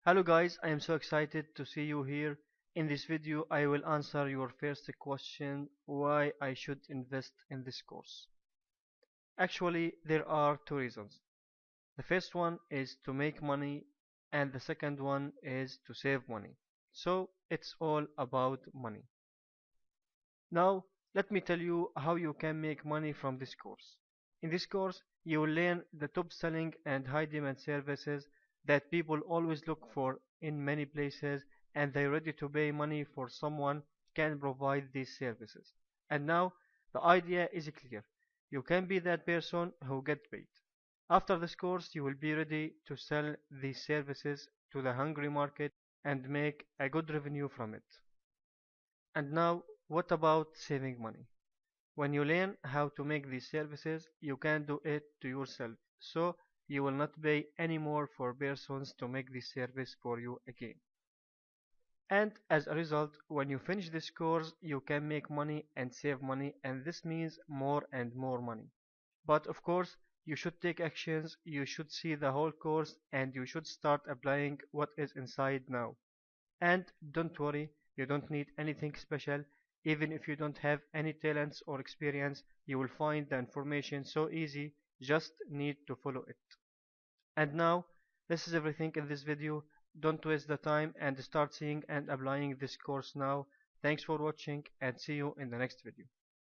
Hello guys, I am so excited to see you here. In this video, I will answer your first question, why I should invest in this course. Actually, there are two reasons. The first one is to make money and the second one is to save money. So, it's all about money. Now, let me tell you how you can make money from this course. In this course, you will learn the top selling and high demand services that people always look for in many places and they're ready to pay money for someone can provide these services. And now, the idea is clear. You can be that person who gets paid. After this course, you will be ready to sell these services to the hungry market and make a good revenue from it. And now, what about saving money? When you learn how to make these services, you can do it to yourself. So you will not pay any more for persons to make this service for you again. And as a result, when you finish this course, you can make money and save money, and this means more and more money. But of course, you should take actions, you should see the whole course, and you should start applying what is inside now. And don't worry, you don't need anything special. Even if you don't have any talents or experience, you will find the information so easy, just need to follow it. And now, this is everything in this video. Don't waste the time and start seeing and applying this course now. Thanks for watching and see you in the next video.